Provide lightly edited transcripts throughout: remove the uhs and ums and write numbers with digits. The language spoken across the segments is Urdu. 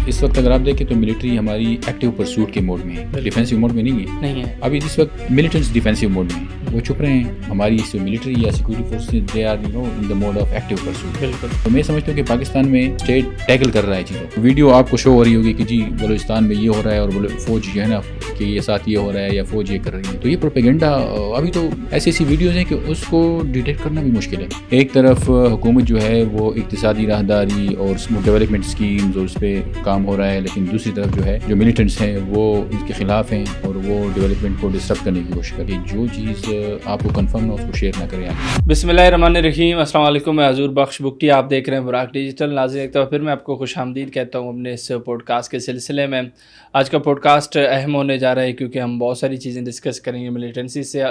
اس وقت اگر آپ دیکھیں تو ملٹری ہماری ایکٹیو پرسوٹ کے موڈ میں ہے، ڈیفینسو موڈ میں نہیں ہے. ابھی اس وقت ملیٹنٹس ڈیفینسو موڈ میں ہیں، وہ چھپ رہے ہیں. ہماری ملٹری یا security forces they are in the mode of active pursuit. بالکل. تو میں سمجھتا ہوں کہ پاکستان میں اسٹیٹ ٹیکل کر رہا ہے چیزوں. ویڈیو آپ کو شو ہو رہی ہوگی کہ جی بلوچستان میں یہ ہو رہا ہے اور فوج جو ہے نا کہ یہ ساتھ یہ ہو رہا ہے یا فوج یہ کر رہی ہے. تو یہ پروپیگنڈا ابھی تو ایسی ویڈیوز ہیں کہ اس کو ڈیٹیکٹ کرنا بھی مشکل ہے. ایک طرف حکومت جو ہے وہ اقتصادی راہداری اور ڈیولپمنٹ اسکیمز اور اس پہ کام ہو رہا ہے، لیکن دوسری طرف جو ہے جو ملیٹنٹس ہیں وہ ان کے خلاف ہیں اور وہ ڈیولپمنٹ کو ڈسٹرب کرنے کی کوشش کریں. جو چیز آپ کو کنفرم نہ اس کو شیئر نہ کریں. بسم اللہ الرحمن الرحیم. السلام علیکم. میں حضور بخش بگٹی، آپ دیکھ رہے ہیں براق ڈیجیٹل. ناظرین ایک دفعہ پھر میں آپ کو خوش آمدید کہتا ہوں اپنے اس پوڈ کاسٹ کے سلسلے میں. آج کا پوڈ کاسٹ اہم ہونے جا رہا ہے کیونکہ ہم بہت ساری چیزیں ڈسکس کریں گے. ملیٹنسی سے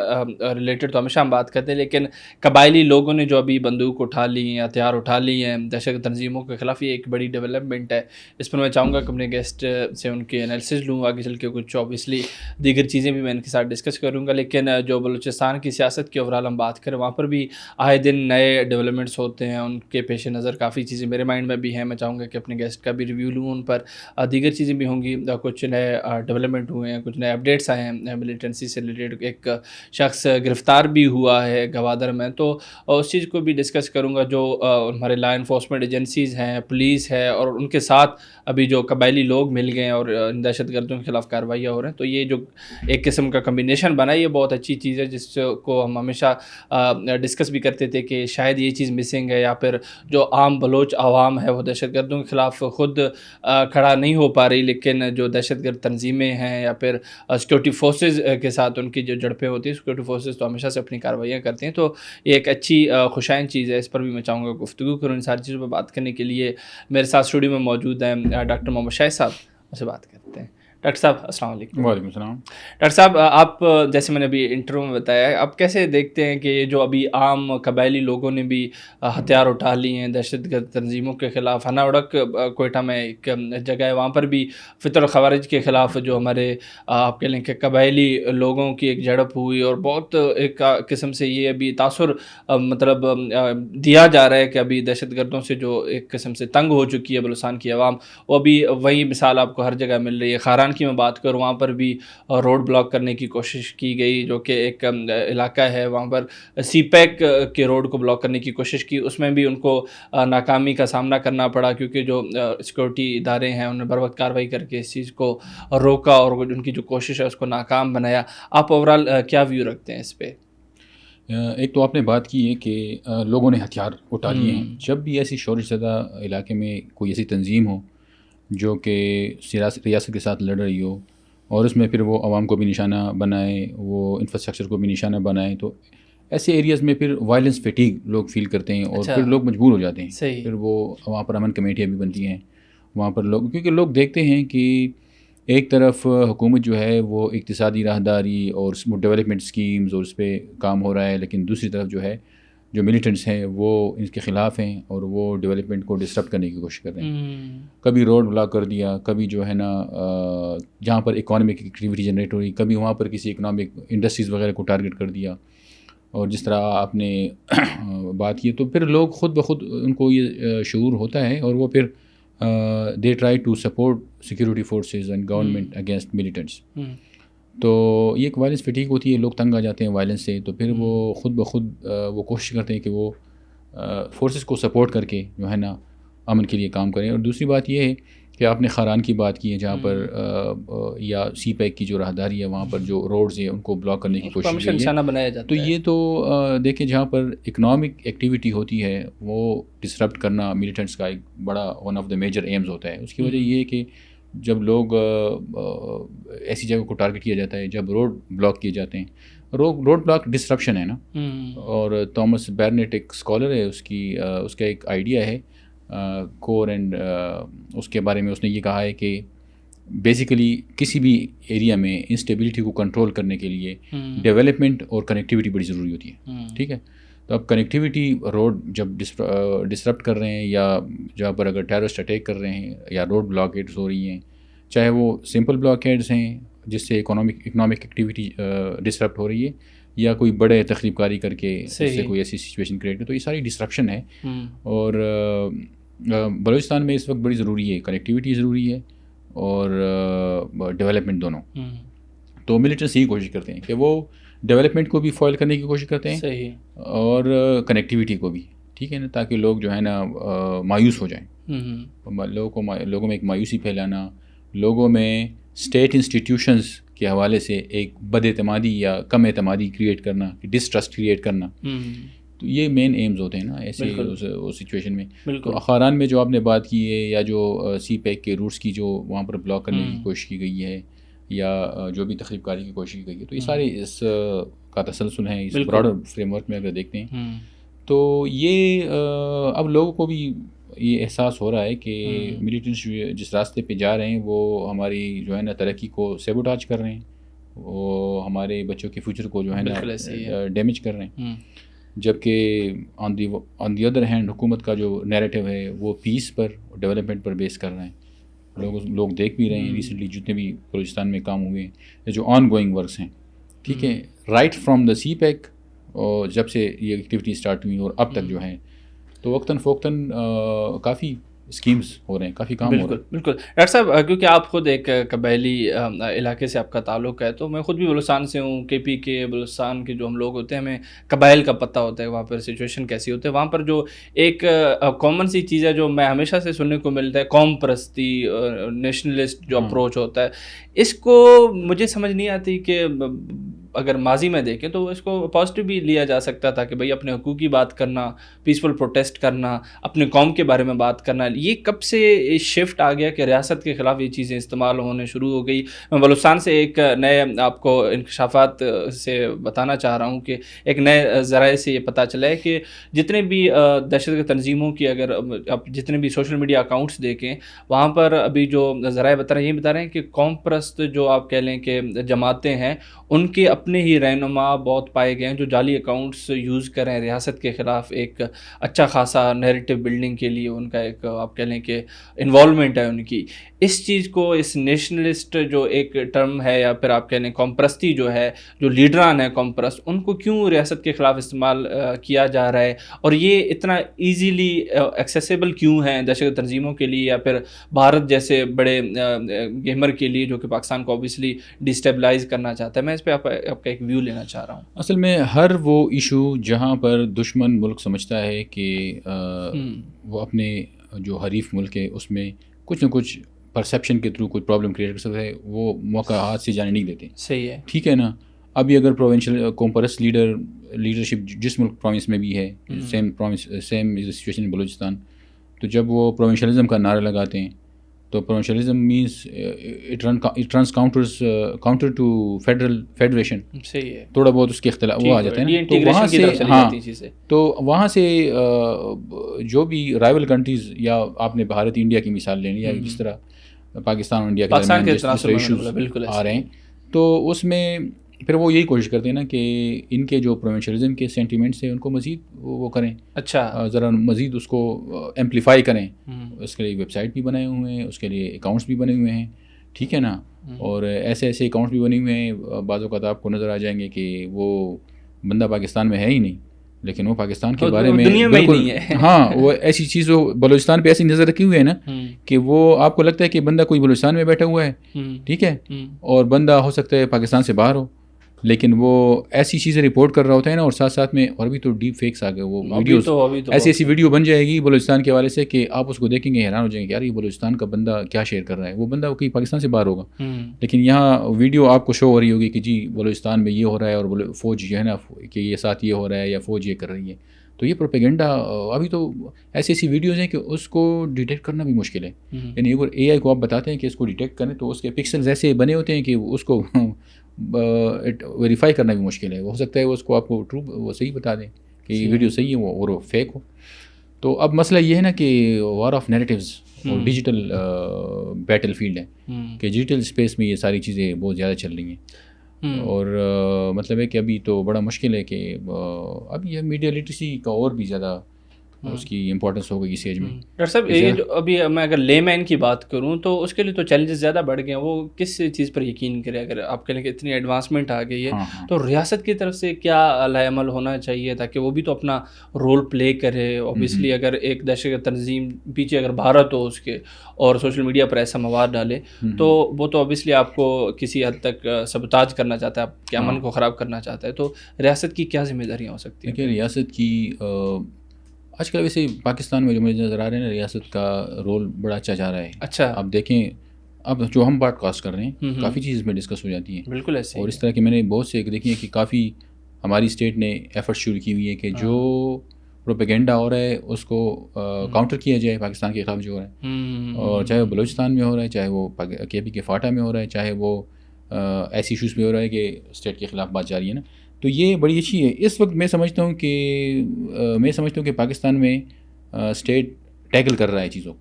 ریلیٹڈ تو ہمیشہ ہم بات کرتے ہیں، لیکن قبائلی لوگوں نے جو ابھی بندوق اٹھا لی ہیں، ہتھیار اٹھا لی ہیں دہشت تنظیموں کے خلاف، یہ ایک بڑی ڈیولپمنٹ ہے. اس پر میں چاہوں گا کہ اپنے گیسٹ سے ان کے انالیسز لوں. آگے چل کے کچھ اوبیسلی دیگر چیزیں بھی میں ان کے ساتھ ڈسکس کروں گا. لیکن جو بلوچستان کی سیاست کی اوورال ہم بات کریں، وہاں پر بھی آئے دن نئے ڈیولپمنٹس ہوتے ہیں. ان کے پیش نظر کافی چیزیں میرے مائنڈ میں بھی ہیں. میں چاہوں گا کہ اپنے گیسٹ کا بھی ریویو لوں ان پر. دیگر چیزیں بھی ہوں گی. کچھ نئے ڈیولپمنٹ ہوئے ہیں، کچھ نئے اپڈیٹس آئے ہیں ملیٹنسی سے ریلیٹڈ. ایک شخص گرفتار بھی ہوا ہے گوادر میں، تو اس چیز کو بھی ڈسکس کروں گا. جو ہمارے لا انفورسمنٹ ایجنسیز ہیں، پولیس ہے، اور ان کے ساتھ ابھی جو قبائلی لوگ مل گئے ہیں اور دہشت گردوں کے خلاف کارروائیاں ہو رہے ہیں، تو یہ جو ایک قسم کا کمبینیشن بنا ہے، یہ بہت اچھی چیز ہے جس کو ہم ہمیشہ ڈسکس بھی کرتے تھے کہ شاید یہ چیز مسنگ ہے، یا پھر جو عام بلوچ عوام ہے وہ دہشت گردوں کے خلاف خود کھڑا نہیں ہو پا رہی، لیکن جو دہشت گرد تنظیمیں ہیں یا پھر سیکورٹی فورسز کے ساتھ ان کی جو جھڑپیں ہوتی ہیں، سیکورٹی فورسز تو ہمیشہ سے اپنی کارروائیاں کرتے ہیں. تو یہ ایک اچھی خوشائن چیز ہے. اس پر بھی میں چاہوں گا گفتگو کروں. ان ساری چیزوں پہ بات کرنے کے لیے میرے ساتھ اسٹوڈیو میں موجود ہیں ڈاکٹر محمد شاہد صاحب. ان سے بات کرتے ہیں. ڈاکٹر صاحب السلام علیکم. وعلیکم السلام. ڈاکٹر صاحب آپ جیسے میں نے ابھی انٹرویو میں بتایا ہے، آپ کیسے دیکھتے ہیں کہ جو ابھی عام قبائلی لوگوں نے بھی ہتھیار اٹھا لی ہیں دہشت گرد تنظیموں کے خلاف؟ ہنا اڑک کوئٹہ میں ایک جگہ ہے، وہاں پر بھی فطر خوارج کے خلاف جو ہمارے آپ کہہ لیں کہ قبائلی لوگوں کی ایک جھڑپ ہوئی، اور بہت ایک قسم سے یہ ابھی تاثر مطلب دیا جا رہا ہے کہ ابھی دہشت گردوں سے جو ایک قسم سے تنگ ہو چکی ہے بلوچستان کی عوام، وہ ابھی وہی مثال آپ کو ہر جگہ مل رہی ہے. خاران کی میں بات کروں، وہاں پر بھی روڈ بلاک کرنے کی کوشش کی گئی، جو کہ ایک علاقہ ہے وہاں پر سی پیک کے روڈ کو بلاک کرنے کی کوشش کی. اس میں بھی ان کو ناکامی کا سامنا کرنا پڑا کیونکہ جو سیکورٹی ادارے ہیں انہوں نے بر وقت کارروائی کر کے اس چیز کو روکا اور ان کی جو کوشش ہے اس کو ناکام بنایا. آپ اوورال کیا ویو رکھتے ہیں اس پہ؟ ایک تو آپ نے بات کی ہے کہ لوگوں نے ہتھیار اٹھا لیے ہیں. جب بھی ایسی شورش زدہ علاقے میں کوئی ایسی تنظیم ہو جو کہ ریاست کے ساتھ لڑ رہی ہو اور اس میں پھر وہ عوام کو بھی نشانہ بنائے، وہ انفراسٹرکچر کو بھی نشانہ بنائے، تو ایسے ایریاز میں پھر وائلنس فیٹیگ لوگ فیل کرتے ہیں اور پھر لوگ مجبور ہو جاتے ہیں. پھر وہ وہاں پر امن کمیٹیاں بھی بنتی ہیں وہاں پر لوگ، کیونکہ لوگ دیکھتے ہیں کہ ایک طرف حکومت جو ہے وہ اقتصادی راہداری اور ڈیولپمنٹ اسکیمز اور اس پہ کام ہو رہا ہے، لیکن دوسری طرف جو ہے جو ملیٹنٹس ہیں وہ ان کے خلاف ہیں اور وہ ڈیولپمنٹ کو ڈسٹرب کرنے کی کوشش کر رہے ہیں. کبھی روڈ بلاک کر دیا، کبھی جو ہے نا جہاں پر اکانومک ایکٹیویٹی جنریٹ ہو رہی، کبھی وہاں پر کسی اکنامک انڈسٹریز وغیرہ کو ٹارگٹ کر دیا. اور جس طرح آپ نے بات کی تو پھر لوگ خود بخود ان کو یہ شعور ہوتا ہے اور وہ پھر they try to support security forces and government against militants. تو یہ ایک وائلنس فیٹیگ ہوتی ہے، لوگ تنگ آ جاتے ہیں وائلنس سے، تو پھر وہ خود بخود وہ کوشش کرتے ہیں کہ وہ فورسز کو سپورٹ کر کے جو ہے نا امن کے لیے کام کریں. اور دوسری بات یہ ہے کہ آپ نے خاران کی بات کی ہے جہاں پر یا سی پیک کی جو راہداری ہے وہاں پر جو روڈز ہیں ان کو بلاک کرنے کی کوشش کی ہے. تو یہ تو دیکھیں جہاں پر اکنامک ایکٹیویٹی ہوتی ہے وہ ڈسرپٹ کرنا ملیٹنٹس کا ایک بڑا one of the major aims ہوتا ہے. اس کی وجہ یہ ہے کہ جب لوگ ایسی جگہ کو ٹارگٹ کیا جاتا ہے، جب روڈ بلاک کیے جاتے ہیں، روڈ بلاک ڈسرپشن ہے نا. اور تھامس بیرنٹ ایک اسکالر ہے، اس کا ایک آئیڈیا ہے کور اینڈ اس کے بارے میں اس نے یہ کہا ہے کہ بیسیکلی کسی بھی ایریا میں انسٹیبلٹی کو کنٹرول کرنے کے لیے ڈیولپمنٹ اور کنیکٹیوٹی بڑی ضروری ہوتی ہے. ٹھیک ہے، تو اب کنیکٹیوٹی روڈ جب ڈسرپٹ کر رہے ہیں یا جہاں پر اگر ٹیررسٹ اٹیک کر رہے ہیں یا روڈ بلاکیڈز ہو رہی ہیں، چاہے وہ سمپل بلاکیڈز ہیں جس سے اکنامک ایکٹیویٹی ڈسرپٹ ہو رہی ہے، یا کوئی بڑے تخریب کاری کر کے اس سے کوئی ایسی سچویشن کریٹ کرے، تو یہ ساری ڈسرپشن ہے. اور بلوچستان میں اس وقت بڑی ضروری ہے، کنیکٹیوٹی ضروری ہے اور ڈیولپمنٹ دونوں. تو ملیٹنٹس یہی کوشش کرتے ہیں کہ وہ ڈیولپمنٹ کو بھی فوائل کرنے کی کوشش کرتے ہیں صحیح، اور کنیکٹیوٹی کو بھی، ٹھیک ہے نا، تاکہ لوگ جو ہے نا مایوس ہو جائیں. لوگوں میں ایک مایوسی پھیلانا، لوگوں میں اسٹیٹ انسٹیٹیوشنز کے حوالے سے ایک بد اعتمادی یا کم اعتمادی کریٹ کرنا، ڈسٹرسٹ کریٹ کرنا، تو یہ مین ایمز ہوتے ہیں نا ایسے اس سچویشن میں. تو اخاران میں جو آپ نے بات کی ہے یا جو سی پیک کے روٹس کی جو وہاں پر بلاک کرنے کی کوشش کی گئی ہے یا جو بھی تخریب کاری کی کوشش کی گئی ہے، تو یہ سارے اس کا تسلسل ہے اس براڈر فریم ورک میں اگر دیکھتے ہیں. تو یہ اب لوگوں کو بھی یہ احساس ہو رہا ہے کہ ملیٹنٹس جس راستے پہ جا رہے ہیں وہ ہماری جو ہے نا ترقی کو سیبوٹاج کر رہے ہیں، وہ ہمارے بچوں کے فیوچر کو جو ہے نا ڈیمیج کر رہے ہیں. جبکہ آن دی ادر ہینڈ حکومت کا جو نیریٹو ہے وہ پیس پر ڈیولپمنٹ پر بیس کر رہے ہیں. لوگ دیکھ بھی رہے ہیں ریسنٹلی جتنے بھی بلوچستان میں کام ہوئے ہیں جو آن گوئنگ ورکس ہیں، ٹھیک ہے، right from the CPEC, اور جب سے یہ ایکٹیویٹی اسٹارٹ ہوئی اور اب تک جو ہے تو وقتاً فوقتاً کافی اسکیمز ہو رہے ہیں، کافی کام ہو رہے ہیں. بالکل ڈاکٹر صاحب، کیونکہ آپ خود ایک قبائلی علاقے سے آپ کا تعلق ہے، تو میں خود بھی بلوچستان سے ہوں. کے پی کے بلوچستان کے جو ہم لوگ ہوتے ہیں ہمیں قبائل کا پتہ ہوتا ہے وہاں پر سچویشن کیسی ہوتی ہے. وہاں پر جو ایک کامن سی چیز ہے جو میں ہمیشہ سے سننے کو ملتا ہے، قوم پرستی، نیشنلسٹ جو اپروچ ہوتا ہے، اس کو مجھے سمجھ نہیں آتی کہ اگر ماضی میں دیکھیں تو اس کو پازیٹیو بھی لیا جا سکتا تھا کہ بھئی اپنے حقوق کی بات کرنا، پیسفل پروٹیسٹ کرنا، اپنے قوم کے بارے میں بات کرنا. یہ کب سے شفٹ آ گیا کہ ریاست کے خلاف یہ چیزیں استعمال ہونے شروع ہو گئی؟ میں بلوچستان سے ایک نئے آپ کو انکشافات سے بتانا چاہ رہا ہوں کہ ایک نئے ذرائع سے یہ پتہ چلا ہے کہ جتنے بھی دہشت گرد تنظیموں کی اگر آپ جتنے بھی سوشل میڈیا اکاؤنٹس دیکھیں، وہاں پر ابھی جو ذرائع بتا رہے ہیں، یہ بتا رہے ہیں کہ قوم پرست جو آپ کہہ لیں کہ جماعتیں ہیں، ان کے اپنے ہی رہنما بہت پائے گئے ہیں جو جعلی اکاؤنٹس یوز کریں ریاست کے خلاف ایک اچھا خاصا نیریٹو بلڈنگ کے لیے. ان کا ایک آپ کہہ لیں کہ انوالومنٹ ہے ان کی. اس چیز کو، اس نیشنلسٹ جو ایک ٹرم ہے یا پھر آپ کہہ لیں قوم پرستی جو ہے، جو لیڈران ہیں قوم پرست، ان کو کیوں ریاست کے خلاف استعمال کیا جا رہا ہے؟ اور یہ اتنا ایزیلی ایکسیسیبل کیوں ہیں دہشت گرد تنظیموں کے لیے یا پھر بھارت جیسے بڑے گیمر کے لیے جو کہ پاکستان کو اوبیسلی ڈیسٹیبلائز کرنا چاہتا ہے؟ میں اس پہ آپ کا ایک ویو لینا چاہ رہا ہوں. اصل میں ہر وہ ایشو جہاں پر دشمن ملک سمجھتا ہے کہ وہ اپنے جو حریف ملک ہے اس میں کچھ نہ کچھ پرسیپشن کے تھرو کوئی پرابلم کریٹ کر سکتا ہے، وہ موقع ہاتھ سے جانے نہیں دیتے. صحیح ہے، ٹھیک ہے نا. ابھی اگر پروونشل کومپرس لیڈرشپ جس ملک پروونس میں بھی ہے، سیم سچویشن بلوچستان، تو جب وہ پروونشلزم کا نعرہ لگاتے ہیں تو provincialism means it runs counter to federation. صحیح ہے، تھوڑا بہت اس کے اختلاف وہ آ جاتے ہیں تو وہاں سے، ہاں، تو وہاں سے جو بھی رائول کنٹریز، یا آپ نے بھارت انڈیا کی مثال لینی یا جس طرح پاکستان اور انڈیا کے درمیان جس طرح ایشوز آ رہے ہیں، تو اس میں پھر وہ یہی کوشش کرتے ہیں نا کہ ان کے جو پروونشلزم کے سینٹیمنٹس ہیں ان کو مزید وہ کریں، اچھا ذرا مزید اس کو ایمپلیفائی کریں. اس کے لیے ویب سائٹ بھی بنائے ہوئے ہیں، اس کے لیے اکاؤنٹس بھی بنے ہوئے ہیں، ٹھیک ہے نا. اور ایسے اکاؤنٹس بھی بنے ہوئے ہیں، بعض اوقات آپ کو نظر آ جائیں گے کہ وہ بندہ پاکستان میں ہے ہی نہیں، لیکن وہ پاکستان کے بارے میں بالکل، ہاں، وہ ایسی چیز بلوچستان پہ ایسی نظر رکھی ہوئی ہے نا کہ وہ آپ کو لگتا ہے کہ بندہ کوئی بلوچستان میں بیٹھا ہوا ہے، ٹھیک ہے، اور بندہ ہو سکتا ہے پاکستان سے باہر ہو، لیکن وہ ایسی چیزیں رپورٹ کر رہا ہوتا ہے نا. اور ساتھ ساتھ میں اور بھی تو ڈیپ فیکس آ گئے، وہ ویڈیوز ایسی ویڈیو بن جائے گی بلوچستان کے حوالے سے کہ آپ اس کو دیکھیں گے حیران ہو جائیں گے کہ یار یہ بلوچستان کا بندہ کیا شیئر کر رہا ہے. وہ بندہ کہیں پاکستان سے باہر ہوگا، لیکن یہاں ویڈیو آپ کو شو ہو رہی ہوگی کہ جی بلوچستان میں یہ ہو رہا ہے اور فوج جو ہے نا کہ یہ ساتھ یہ ہو رہا ہے یا فوج یہ کر رہی ہے. تو یہ پروپیگنڈا ابھی تو ایسی ویڈیوز ہیں کہ اس کو ڈیٹیکٹ کرنا بھی مشکل ہے. یعنی اگر اے آئی کو آپ بتاتے ہیں کہ اس کو ڈیٹیکٹ کریں تو اس کے پکسلز ایسے بنے ہوتے ہیں کہ اس کو ویریفائی کرنا بھی مشکل ہے. ہو سکتا ہے وہ اس کو آپ کو ٹرو وہ صحیح بتا دیں کہ یہ ویڈیو صحیح ہے وہ اور فیک ہو. تو اب مسئلہ یہ ہے نا کہ وار آف نیریٹیوز اور ڈیجیٹل بیٹل فیلڈ ہے کہ ڈیجیٹل اسپیس میں یہ ساری چیزیں بہت زیادہ چل رہی ہیں. اور مطلب ہے کہ ابھی تو بڑا مشکل ہے کہ اب یہ میڈیا لٹریسی کا اور بھی زیادہ اس کی امپورٹنس ہو گئی اس ایج میں. ڈاکٹر صاحب یہ جو ابھی میں اگر لے مین کی بات کروں تو اس کے لیے تو چیلنجز زیادہ بڑھ گئے ہیں. وہ کس چیز پر یقین کرے؟ اگر آپ کہہ لیں کہ اتنی ایڈوانسمنٹ آ گئی ہے تو ریاست کی طرف سے کیا عمل عمل ہونا چاہیے تاکہ وہ بھی تو اپنا رول پلے کرے؟ اوبیسلی اگر ایک دہشت گرد تنظیم پیچھے اگر بھارت ہو اس کے اور سوشل میڈیا پر ایسا مواد ڈالے تو وہ تو اوبیسلی آپ کو کسی حد تک سبوتاج کرنا چاہتا ہے, آپ کے امن کو خراب کرنا چاہتا ہے. تو ریاست کی کیا ذمہ داریاں ہو سکتی ہیں؟ دیکھیے ریاست کی آج کل ویسے پاکستان میں جو مجھے نظر آ رہے ہیں نا, ریاست کا رول بڑا اچھا جا رہا ہے. اچھا, آپ دیکھیں اب جو ہم پوڈ کاسٹ کر رہے ہیں کافی چیز میں ڈسکس ہو جاتی ہیں. بالکل ایسے. اور اس طرح کے میں نے بہت سے دیکھی ہیں کہ کافی ہماری اسٹیٹ نے ایفرٹ شروع کی ہوئی ہے کہ جو پروپیگنڈا ہو رہا ہے اس کو کاؤنٹر کیا جائے پاکستان کے خلاف جو ہو رہا ہے. اور چاہے وہ بلوچستان میں ہو رہا ہے, چاہے وہ کے پی کے فاٹا میں ہو رہا ہے, چاہے وہ ایسی ایشوز میں ہو رہا ہے کہ اسٹیٹ کے خلاف بات جاری ہے نا, تو یہ بڑی اچھی ہے. اس وقت میں سمجھتا ہوں کہ پاکستان میں اسٹیٹ ٹیکل کر رہا ہے چیزوں کو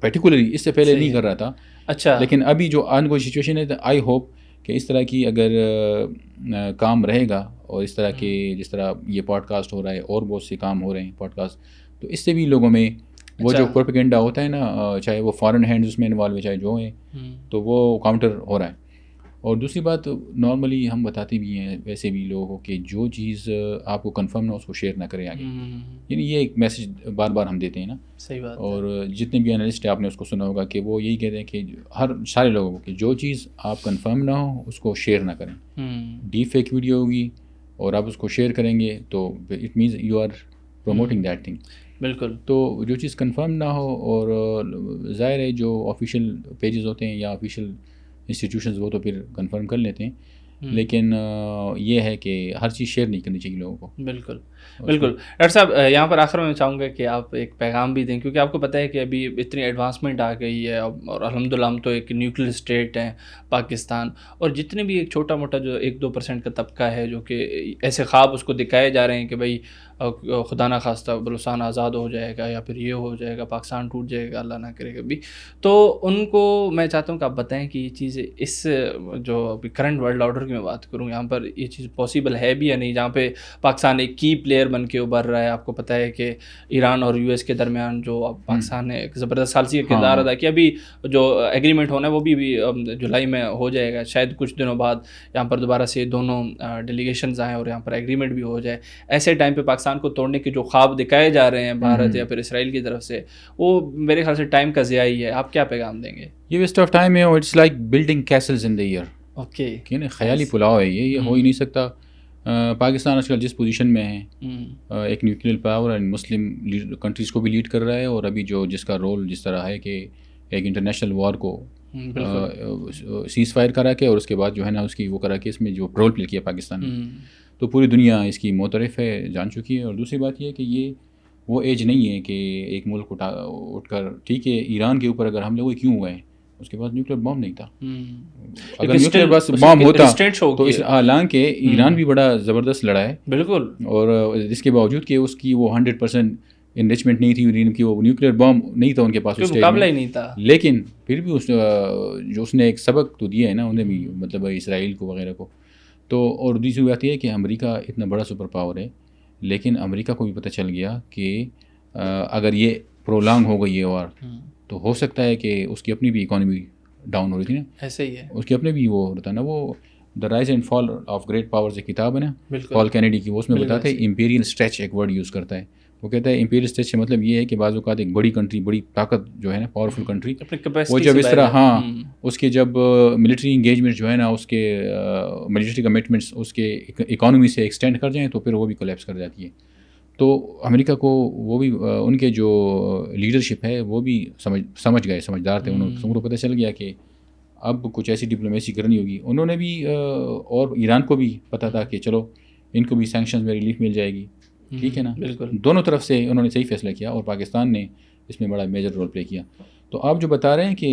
پرٹیکولرلی, اس سے پہلے نہیں کر رہا تھا. اچھا, لیکن ابھی جو آن گوئی سچویشن ہے, آئی ہوپ کہ اس طرح کی اگر کام رہے گا اور اس طرح کے جس طرح یہ پوڈ کاسٹ ہو رہا ہے اور بہت سے کام ہو رہے ہیں پوڈ کاسٹ, تو اس سے بھی لوگوں میں وہ جو پروپیگنڈا ہوتا ہے نا, چاہے وہ فارن ہینڈز اس میں انوالو ہے چاہے جو ہیں, تو وہ کاؤنٹر ہو رہا ہے. اور دوسری بات, نارملی ہم بتاتے بھی ہیں ویسے بھی لوگوں کو کہ جو چیز آپ کو کنفرم نہ ہو اس کو شیئر نہ کریں آگے. یعنی یہ ایک میسج بار بار ہم دیتے ہیں نا. صحیح بات. اور جتنے بھی انالسٹ ہیں آپ نے اس کو سنا ہوگا کہ وہ یہی کہتے ہیں کہ سارے لوگوں کو کہ جو چیز آپ کنفرم نہ ہو اس کو شیئر نہ کریں. ڈیپ فیک ویڈیو ہوگی اور آپ اس کو شیئر کریں گے تو it means you are promoting that thing. بالکل. تو جو چیز کنفرم نہ ہو, اور ظاہر ہے جو آفیشیل پیجز ہوتے ہیں یا آفیشیل انسٹیٹیوشنز وہ تو پھر کنفرم کر لیتے ہیں, لیکن یہ ہے کہ ہر چیز شیئر نہیں کرنی چاہیے لوگوں کو. بالکل بالکل. ڈاکٹر صاحب یہاں پر آخر میں چاہوں گا کہ آپ ایک پیغام بھی دیں, کیونکہ آپ کو پتہ ہے کہ ابھی اتنی ایڈوانسمنٹ آ گئی ہے اور الحمدللہ ہم تو ایک نیوکلیر اسٹیٹ ہیں پاکستان, اور جتنے بھی ایک چھوٹا موٹا جو 1-2% کا طبقہ ہے جو کہ ایسے خواب اس کو دکھائے جا رہے ہیں کہ بھائی خدا نہ خواستہ بلوچستان آزاد ہو جائے گا یا پھر یہ ہو جائے گا, پاکستان ٹوٹ جائے گا, اللہ نہ کرے کبھی, تو ان کو میں چاہتا ہوں کہ آپ بتائیں کہ یہ چیز اس جو ابھی کرنٹ ورلڈ آرڈر کی میں بات کروں یہاں پر یہ چیز پاسبل ہے بھی یا نہیں, جہاں پہ پاکستان ایک کی پلیئر بن کے ابھر رہا ہے. آپ کو پتہ ہے کہ ایران اور یو ایس کے درمیان جو اب پاکستان نے ایک زبردست ثالثی کا کردار ادا کیا, ابھی جو ایگریمنٹ ہونا ہے وہ بھی جولائی میں ہو جائے گا, شاید کچھ دنوں بعد یہاں پر دوبارہ سے دونوں ڈیلیگیشنز آئیں اور یہاں پر ایگریمنٹ بھی ہو جائے. ایسے ٹائم پہ پاکستان کو توڑنے کے جو خواب دکھائے جا رہے ہیں بھارت یا پھر اسرائیل کی طرف سے, وہ میرے خیال سے ٹائم کا ضیاع ہی ہے. آپ کیا پیغام دیں گے؟ یہ ویسٹ آف ٹائم ہے, اور it's like building castles in the air. Okay, کہ نا خیالی پلاؤ ہے یہ ہو ہی نہیں سکتا. پاکستان آج کل جس پوزیشن میں ہے, ایک nuclear power and Muslim countries کو بھی لیڈ کر رہا ہے, اور ابھی جو جس کا رول جس طرح ہے کہ ایک انٹرنیشنل وار کو سیز فائر کرا کے اور اس کے بعد جو ہے نا اس کی وہ کرا کے اس میں جو رول پلے کیا پاکستان نے, تو پوری دنیا اس کی معترف ہے, جان چکی ہے. اور دوسری بات یہ ہے کہ یہ وہ ایج نہیں ہے کہ ایک ملک اٹھ کر, ٹھیک ہے ایران کے اوپر اگر حملے ہوئے کیوں ہوئے ہیں, اس کے پاس نیوکلیر بام نہیں تھا. اگر نیوکلیر پاس بام ہوتا تو حالانکہ ایران بھی بڑا زبردست لڑا ہے. بالکل. اور اس کے باوجود کہ اس کی وہ 100% انریچمنٹ نہیں تھی یورینیم کی, وہ نیوکلیر بام نہیں تھا ان کے پاس, مقابلہ ہی نہیں تھا. لیکن پھر بھی اس نے ایک سبق تو دیا ہے نا انہیں بھی, مطلب اسرائیل کو وغیرہ کو. تو اور دوسری بات یہ ہے کہ امریکہ اتنا بڑا سپر پاور ہے, لیکن امریکہ کو بھی پتہ چل گیا کہ اگر یہ پرولانگ ہو گئی ہے وار تو ہو سکتا ہے کہ اس کی اپنی بھی اکانومی ڈاؤن ہو رہی تھی نا. ایسے ہی ہے, اس کے اپنے بھی وہ ہوتا ہے نا, وہ the rise and fall of great powers ایک کتاب ہے نا پال کینیڈی کی, وہ اس میں بتاتے ہیں امپیریل اسٹریچ ایک ورڈ یوز کرتا ہے. وہ کہتا ہے امپیریل اسٹریچ سے مطلب یہ ہے کہ بعض اوقات ایک بڑی کنٹری, بڑی طاقت جو ہے نا, پاورفل کنٹری, وہ جب اس طرح اس کے جب ملٹری انگیجمنٹ جو ہے نا, اس کے ملٹری کمٹمنٹس اس کے اکانومی سے ایکسٹینڈ کر جائیں تو پھر وہ بھی کولیپس کر جاتی ہے. تو امریکہ کو وہ بھی ان کے جو لیڈرشپ ہے وہ بھی سمجھ گئے, سمجھدار تھے, انہوں کو پتہ چل گیا کہ اب کچھ ایسی ڈپلومیسی کرنی ہوگی. انہوں نے بھی اور ایران کو بھی پتہ تھا کہ چلو ان کو بھی سینکشنز میں ریلیف مل جائے گی, ٹھیک ہے نا. بالکل, دونوں طرف سے انہوں نے صحیح فیصلہ کیا اور پاکستان نے اس میں بڑا میجر رول پلے کیا. تو آپ جو بتا رہے ہیں کہ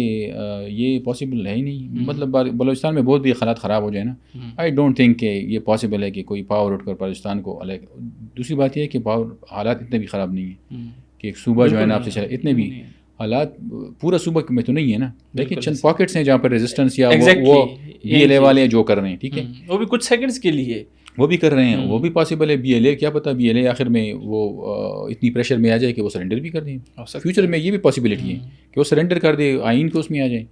یہ پاسبل ہے ہی نہیں, مطلب بلوچستان میں بہت بھی حالات خراب ہو جائے نا, آئی ڈونٹ تھنک کہ یہ پاسبل ہے کہ کوئی پاور اٹھ کر بلوچستان کو الگ. دوسری بات یہ ہے کہ پاور حالات اتنے بھی خراب نہیں ہیں کہ ایک صوبہ جو ہے نا آپ سے چلے, اتنے بھی حالات پورا صوبہ میں تو نہیں ہے نا, لیکن چند پاکٹس ہیں جہاں پر ریزسٹنس یا وہ یہ لے والے جو کر رہے ہیں, ٹھیک ہے, وہ بھی کچھ سیکنڈز کے لیے. وہ بھی کر رہے ہیں, وہ بھی پاسبل ہے. بی ایل اے کیا پتہ بی ایل اے آخر میں وہ اتنی پریشر میں آ جائے کہ وہ سرنڈر بھی کر دیں. فیوچر میں یہ بھی پاسبلٹی ہے کہ وہ سرنڈر کر دے, آئین کے اس میں آ جائیں.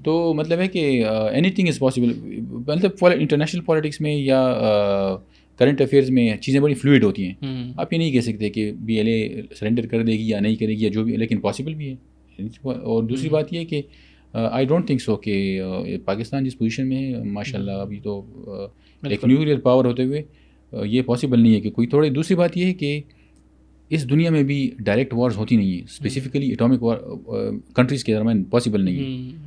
تو مطلب ہے کہ اینی تھنگ از پاسبل. مطلب انٹرنیشنل پالیٹکس میں یا کرنٹ افیئرز میں چیزیں بڑی فلوئڈ ہوتی ہیں. آپ یہ نہیں کہہ سکتے کہ بی ایل اے سرنڈر کر دے گی یا نہیں کرے گی یا جو بھی, لیکن پاسبل بھی ہے. اور دوسری بات یہ ہے کہ آئی ڈونٹ تھنک سو کہ پاکستان جس پوزیشن میں ہے ماشاء اللہ ابھی تو ایک نیوکلیئر پاور ہوتے ہوئے یہ پاسبل نہیں ہے کہ کوئی تھوڑی. دوسری بات یہ ہے کہ اس دنیا میں بھی ڈائریکٹ وارز ہوتی نہیں ہیں, اسپیسیفکلی ایٹامک وار کنٹریز کے درمیان پاسبل نہیں ہے.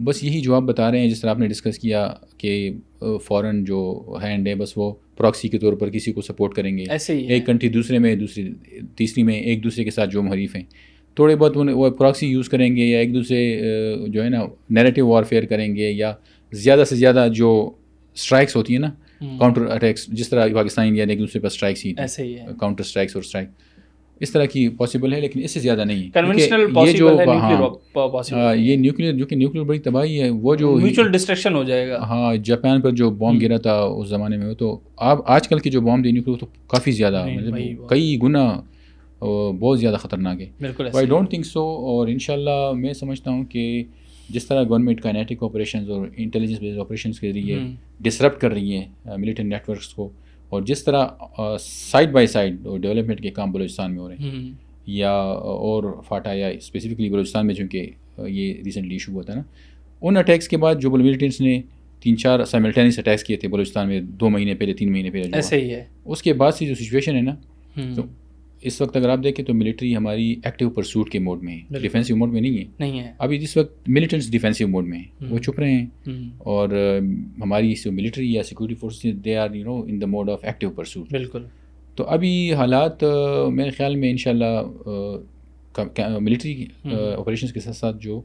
بس یہی جو آپ بتا رہے ہیں, جس طرح آپ نے ڈسکس کیا کہ فورن جو ہینڈ ہے بس وہ پراکسی کے طور پر کسی کو سپورٹ کریں گے, ایک کنٹری دوسرے میں, دوسری تیسری میں ایک دوسرے کے ساتھ جو حریف ہیں تھوڑے بہت وہ پراکسی یوز کریں گے, یا ایک دوسرے جو ہے نا نیریٹو وارفیئر کریں گے, یا زیادہ سے زیادہ جو اسٹرائکس ہوتی ہیں نا, کاؤنٹر اٹیکس, جس طرح پاکستان انڈیا نے ایک دوسرے پر اسٹرائکس ہی کاؤنٹر اسٹرائکس اور اسٹرائک, اس طرح کی پاسبل ہے, لیکن اس سے زیادہ نہیں. یہ جو یہ نیوکلیئر جو کہ نیوکلیئر بڑی تباہی ہے, وہ جو میوچل ڈسٹرکشن ہو جائے گا. ہاں, جاپان پر جو بام گرا تھا اس زمانے میں, تو اب آج کل کے جو بام دے نیوکلیئر تو کافی زیادہ مطلب کئی گنا بہت زیادہ خطرناک ہے. I don't think so. اور انشاءاللہ میں سمجھتا ہوں کہ جس طرح گورنمنٹ کائنیٹک آپریشنز اور انٹیلیجنس بیسڈ آپریشنز کے ذریعے ڈسرپٹ کر رہی ہیں ملیٹری نیٹ ورکس کو, اور جس طرح سائڈ بائی سائڈ ڈیولپمنٹ کے کام بلوچستان میں ہو رہے ہیں, یا اور فاٹا یا اسپیسیفکلی بلوچستان میں چونکہ یہ ریسنٹلی ایشو ہوا تھا نا, ان اٹیکس کے بعد جو ملیٹنٹس نے 3-4 سائملٹینیس اٹیکس کیے تھے بلوچستان میں 2 مہینے پہلے 3 مہینے پہلے, ایسے ہی ہے. اس کے بعد سے جو سچویشن ہے نا, تو اس وقت اگر آپ دیکھیں تو ملٹری ہماری ایکٹیو پرسوٹ کے موڈ میں ہے, ڈیفینسو موڈ میں نہیں ہے. ابھی جس وقت ملیٹنٹس ڈیفینسو موڈ میں ہیں, وہ چھپ رہے ہیں, اور ہماری جو ملٹری یا security forces they are in the mode of active pursuit. بالکل. تو ابھی حالات میرے خیال میں انشاءاللہ ملٹری آپریشنز کے ساتھ ساتھ جو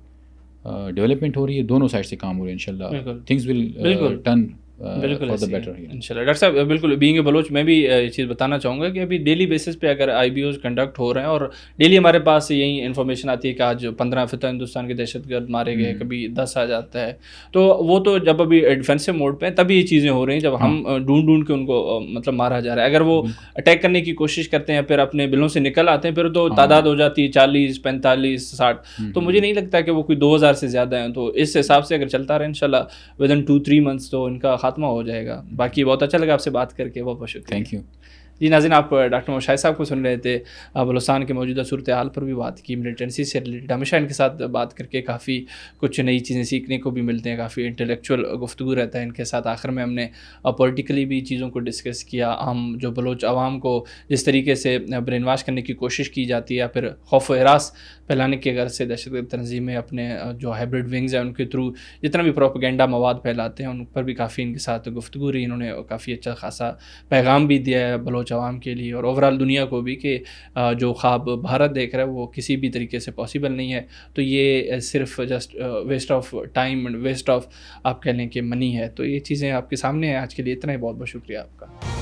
ڈیولپمنٹ ہو رہی ہے, دونوں سائڈ سے کام ہو رہی ہے, انشاءاللہ تھنگز ول ٹرن بالکل انشاءاللہ. ڈاکٹر صاحب بالکل بینگ اے بلوچ میں بھی یہ چیز بتانا چاہوں گا کہ ابھی ڈیلی بیسس پہ اگر آئی بی اوز کنڈکٹ ہو رہے ہیں, اور ڈیلی ہمارے پاس یہی انفارمیشن آتی ہے کہ آج 15 فتح ہندوستان کے دہشت گرد مارے گئے, کبھی 10 آ جاتا ہے, تو وہ تو جب ابھی ڈیفینسو موڈ پہ ہیں تبھی یہ چیزیں ہو رہی ہیں, جب ہم ڈھونڈ کے ان کو مطلب مارا جا رہا ہے. اگر وہ اٹیک کرنے کی کوشش کرتے ہیں پھر اپنے بلوں سے نکل آتے ہیں, پھر تو تعداد ہو جاتی ہے 40, 45, 60. تو مجھے نہیں لگتا کہ وہ کوئی 2000 سے زیادہ ہیں. تو اس حساب سے اگر چلتا رہے انشاءاللہ ودن 2-3 منتھس تو ان کا خاتمہ ہو جائے گا. باقی بہت اچھا لگا آپ سے بات کر کے, بہت بہت شکریہ. Thank you. جی ناظرین, آپ ڈاکٹر محمد شاہد صاحب کو سن رہے تھے. بلوچستان کے موجودہ صورتحال پر بھی بات کی, ملیٹنسی سے ریلیٹڈ. ہمیشہ ان کے ساتھ بات کر کے کافی کچھ نئی چیزیں سیکھنے کو بھی ملتے ہیں, کافی انٹلیکچوئل گفتگو رہتا ہے ان کے ساتھ. آخر میں ہم نے پولیٹیکلی بھی چیزوں کو ڈسکس کیا. ہم جو بلوچ عوام کو جس طریقے سے برین واش کرنے کی کوشش کی جاتی ہے, یا پھر خوف و ہراس پھیلانے کے غرض سے دہشت گرد تنظیمیں اپنے جو ہائبرڈ ونگز ہیں ان کے تھرو جتنا بھی پروپیگنڈا مواد پھیلاتے ہیں, ان پر بھی کافی ان کے ساتھ گفتگو رہی. انہوں نے کافی اچھا خاصا پیغام بھی دیا ہے بلوچ عوام کے لیے, اور اوور آل دنیا کو بھی, کہ جو خواب بھارت دیکھ رہا ہے وہ کسی بھی طریقے سے پاسبل نہیں ہے. تو یہ صرف just waste of time and waste of آپ کہہ لیں کہ منی ہے. تو یہ چیزیں آپ کے سامنے ہیں. آج کے لیے اتنا ہی, بہت بہت شکریہ آپ کا.